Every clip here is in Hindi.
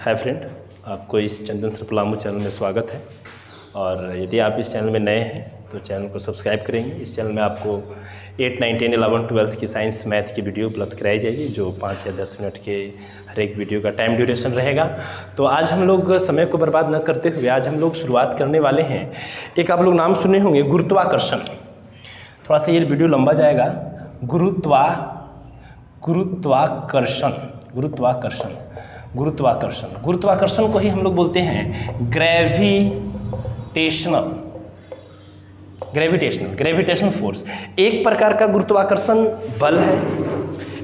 हाय फ्रेंड, आपको इस चंदन सर पलामू चैनल में स्वागत है। और यदि आप इस चैनल में नए हैं तो चैनल को सब्सक्राइब करेंगे। इस चैनल में आपको 8, 9, 10, 11, 12 की साइंस मैथ की वीडियो उपलब्ध कराई जाएगी, जो 5 या 10 मिनट के हर एक वीडियो का टाइम ड्यूरेशन रहेगा। तो आज हम लोग समय को बर्बाद न करते हुए आज हम लोग शुरुआत करने वाले हैं। एक आप लोग नाम सुने होंगे, गुरुत्वाकर्षण। थोड़ा सा ये वीडियो लंबा जाएगा। गुरुत्वाकर्षण को ही हम लोग बोलते हैं ग्रेविटेशनल फोर्स। एक प्रकार का गुरुत्वाकर्षण बल है।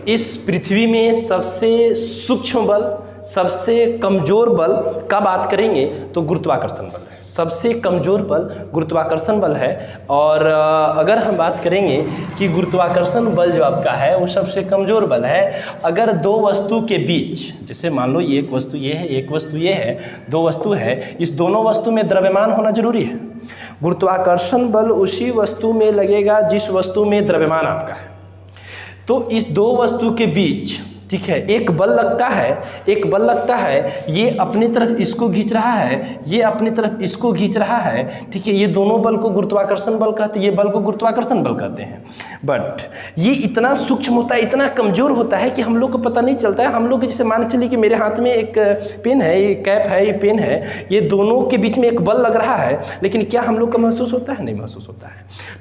इस पृथ्वी में सबसे सूक्ष्म बल, सबसे कमज़ोर बल का बात करेंगे तो गुरुत्वाकर्षण बल है। सबसे कमज़ोर बल गुरुत्वाकर्षण बल है। और अगर हम बात करेंगे कि गुरुत्वाकर्षण बल जो आपका है वो सबसे कमज़ोर बल है। अगर दो वस्तु के बीच, जैसे मान लो ये एक वस्तु ये है, एक वस्तु ये है, दो वस्तु है, इस दोनों वस्तु में द्रव्यमान होना जरूरी है। गुरुत्वाकर्षण बल उसी वस्तु में लगेगा जिस वस्तु में द्रव्यमान आपका है। तो इस दो वस्तु के बीच, ठीक है, एक बल लगता है, ये अपनी तरफ इसको खींच रहा है, ये अपनी तरफ इसको खींच रहा है, ठीक है। ये दोनों बल को गुरुत्वाकर्षण बल कहते हैं, ये बल को गुरुत्वाकर्षण बल कहते हैं। बट ये इतना सूक्ष्म होता है, इतना कमज़ोर होता है कि हम लोग को पता नहीं चलता है। हम लोग जैसे मान के चलिए कि मेरे हाथ में एक पेन है, ये कैप है, ये पेन है, ये दोनों के बीच में एक बल लग रहा है, लेकिन क्या हम लोग को महसूस होता है? नहीं महसूस होता है।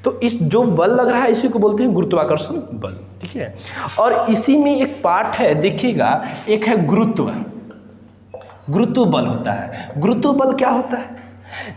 तो इस जो बल लग रहा है इसी को बोलते हैं गुरुत्वाकर्षण बल, ठीक है। और इसी में एक पार्ट है, देखिएगा, एक है गुरुत्व बल होता है। गुरुत्व बल क्या होता है?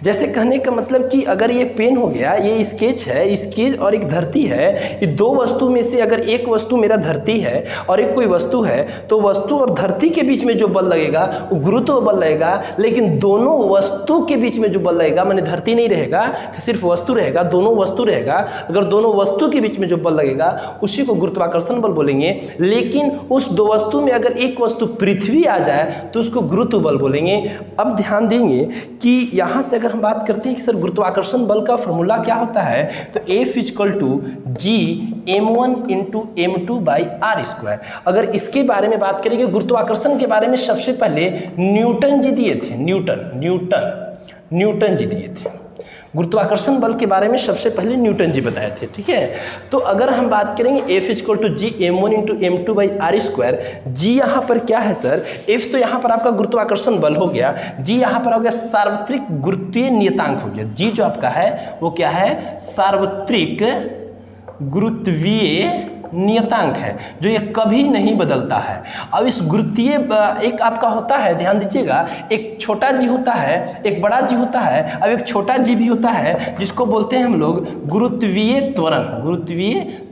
जैसे कहने का मतलब कि अगर ये पेन हो गया, ये स्केच है, स्केच और एक धरती है, ये दो वस्तु में से अगर एक वस्तु मेरा धरती है और एक कोई वस्तु है, तो वस्तु और धरती के बीच में जो बल लगेगा वो गुरुत्व बल लगेगा। लेकिन दोनों वस्तु के बीच में जो बल लगेगा, माने धरती नहीं रहेगा, सिर्फ वस्तु रहेगा, दोनों वस्तु रहेगा। अगर दोनों वस्तु के बीच में जो बल लगेगा उसी को गुरुत्वाकर्षण बल बोलेंगे। लेकिन उस दो वस्तु में अगर एक वस्तु पृथ्वी आ जाए तो उसको गुरुत्व बल बोलेंगे। अब ध्यान देंगे कि यहाँ से अगर हम बात करते हैं कि सर गुरुत्वाकर्षण बल का फॉर्मूला क्या होता है, तो F = G m1 × m2/r²। अगर इसके बारे में बात करेंगे, गुरुत्वाकर्षण के बारे में सबसे पहले न्यूटन जी दिए थे। न्यूटन जी दिए थे। गुरुत्वाकर्षण बल के बारे में सबसे पहले न्यूटन जी बताए थे, ठीक है। तो अगर हम बात करेंगे F = G m1 × m2/r², G यहाँ पर क्या है सर? F तो यहाँ पर आपका गुरुत्वाकर्षण बल हो गया, G यहाँ पर हो गया सार्वत्रिक गुरुत्वीय नियतांक हो गया। G जो आपका है वो क्या है? सार्वत्रिक गुरुत्वीय नियतांक है, जो ये कभी नहीं बदलता है। अब इस गुरुत्वीय एक आपका होता है, ध्यान दीजिएगा, एक छोटा जी होता है, एक बड़ा जी होता है। अब एक छोटा जी भी होता है जिसको बोलते हैं हम लोग गुरुत्वीय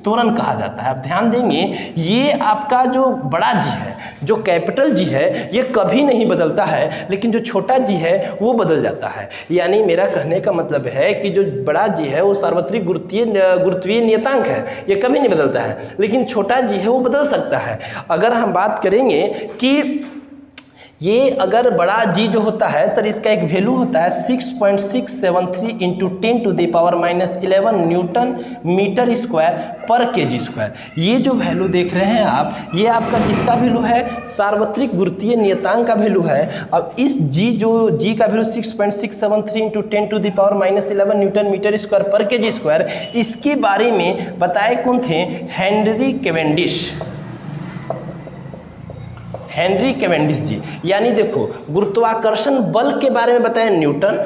त्वरण कहा जाता है। अब ध्यान देंगे, ये आपका जो बड़ा जी है, जो कैपिटल जी है, ये कभी नहीं बदलता है, लेकिन जो छोटा जी है वो बदल जाता है। यानी मेरा कहने का मतलब है कि जो बड़ा जी है वो सार्वत्रिक गुरुत्वीय नियतांक है, ये कभी नहीं बदलता है, लेकिन छोटा जी है वो बदल सकता है। अगर हम बात करेंगे कि ये अगर बड़ा जी जो होता है सर, इसका एक वैल्यू होता है 6.673 × 10⁻11 न्यूटन मीटर स्क्वायर पर kg²। ये जो वैल्यू देख रहे हैं आप, ये आपका किसका वैल्यू है? सार्वत्रिक गुरुत्वीय नियतांक का वैल्यू है। अब इस जी का वैल्यू 6.673 × 10⁻11 न्यूटन मीटर स्क्वायर पर kg², इसके बारे में बताए कौन थे? हेनरी कैवेंडिश जी। यानी देखो, गुरुत्वाकर्षण बल के बारे में बताया न्यूटन,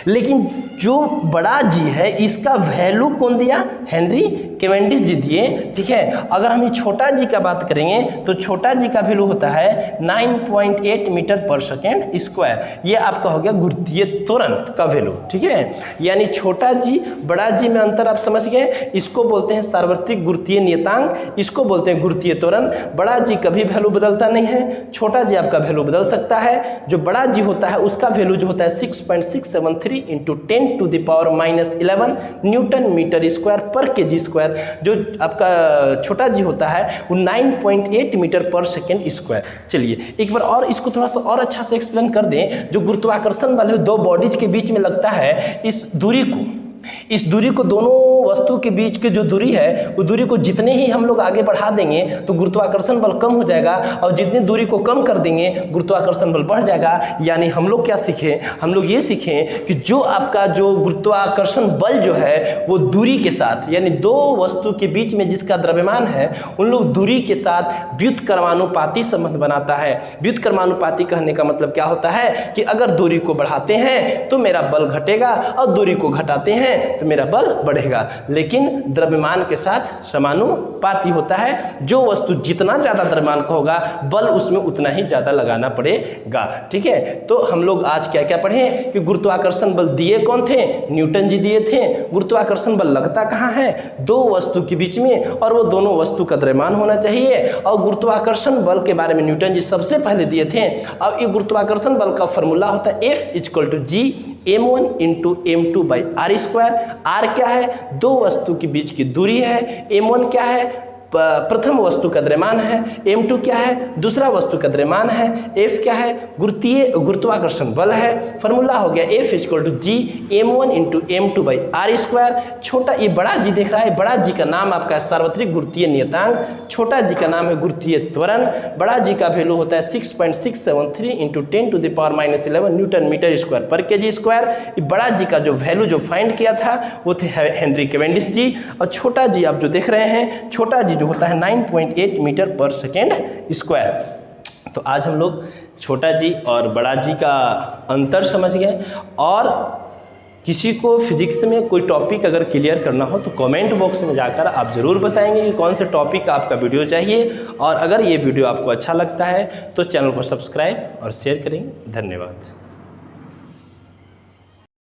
लेकिन जो बड़ा जी है इसका वैल्यू कौन दिया? हेनरी कैवेंडिश जी दिए, ठीक है। अगर हम ये छोटा जी का बात करेंगे तो छोटा जी का वैल्यू होता है 9.8 मीटर/सेकंड²। ये आपका हो गया गुरुत्वीय त्वरण का वैल्यू, ठीक है। यानी छोटा जी बड़ा जी में अंतर आप समझ गए। इसको बोलते हैं सार्वत्रिक गुरुत्वीय नियतांक, इसको बोलते हैं गुरुत्वीय त्वरण। बड़ा जी कभी वैल्यू बदलता नहीं है, छोटा जी आपका वैल्यू बदल सकता है। जो बड़ा जी होता है उसका वैल्यू जो होता है 6.673 × 10⁻11 न्यूटन मीटर स्क्वायर पर kg²। जो आपका छोटा जी होता है वो 9.8 मीटर/सेकंड²। चलिए एक बार और इसको थोड़ा सा और अच्छा से एक्सप्लेन कर दें। जो गुरुत्वाकर्षण वाले दो बॉडीज के बीच में लगता है, इस दूरी को दोनों वस्तु के बीच की जो दूरी है वो दूरी को जितने ही हम लोग आगे बढ़ा देंगे तो गुरुत्वाकर्षण बल कम हो जाएगा, और जितनी दूरी को कम कर देंगे गुरुत्वाकर्षण बल बढ़ जाएगा। यानी हम लोग क्या सीखें, हम लोग ये सीखें कि जो आपका जो गुरुत्वाकर्षण बल जो है वो दूरी के साथ, यानी दो वस्तु के बीच में जिसका द्रव्यमान है उन लोग दूरी के साथ व्युत्क्रमानुपाती संबंध बनाता है। व्युत्क्रमानुपाती कहने का मतलब क्या होता है कि अगर दूरी को बढ़ाते हैं तो मेरा बल घटेगा और दूरी को घटाते हैं तो मेरा बल बढ़ेगा, लेकिन द्रव्यमान के साथ समानुपाती होता है। जो वस्तु जितना ज़्यादा द्रव्यमान का होगा बल उसमें उतना ही ज़्यादा लगाना पड़ेगा। ठीक है, तो हम लोग आज क्या क्या पढ़े कि गुरुत्वाकर्षण बल दिए कौन थे, न्यूटन जी दिए थे। गुरुत्वाकर्षण बल लगता कहाँ है, दो वस्तु के बीच में, और वो दोनों वस्तु का द्रव्यमान होना चाहिए। और गुरुत्वाकर्षण बल के बारे में न्यूटन जी सबसे पहले दिए थे। अब ये गुरुत्वाकर्षण बल का फॉर्मूला होता है F=G m1 × m2/r²। r क्या है, दो वस्तु के बीच की दूरी है, m1 क्या है, प्रथम वस्तु का द्रव्यमान है, m2 क्या है, दूसरा वस्तु का द्रव्यमान है, f क्या है, गुरुत्वाकर्षण बल है। फॉर्मूला हो गया F=G m1 × m2/r²। छोटा ये बड़ा जी देख रहा है, बड़ा जी का नाम आपका सार्वत्रिक गुरुत्वीय नियतांक, छोटा जी का नाम है गुरुत्वीय त्वरण। बड़ा जी का वैल्यू होता है 6.673 × 10⁻11 न्यूटन मीटर स्क्वायर पर केजी स्क्वायर। ये बड़ा जी का जो वैल्यू जो फाइंड किया था वो थे हेनरी कैवेंडिश जी, और छोटा जी आप जो देख रहे हैं, छोटा जी होता है 9.8 मीटर पर सेकेंड स्क्वायर। तो आज हम लोग छोटा जी और बड़ा जी का अंतर समझ गए। और किसी को फिजिक्स में कोई टॉपिक अगर क्लियर करना हो तो कमेंट बॉक्स में जाकर आप ज़रूर बताएंगे कि कौन से टॉपिक का आपका वीडियो चाहिए। और अगर ये वीडियो आपको अच्छा लगता है तो चैनल को सब्सक्राइब और शेयर करेंगे। धन्यवाद।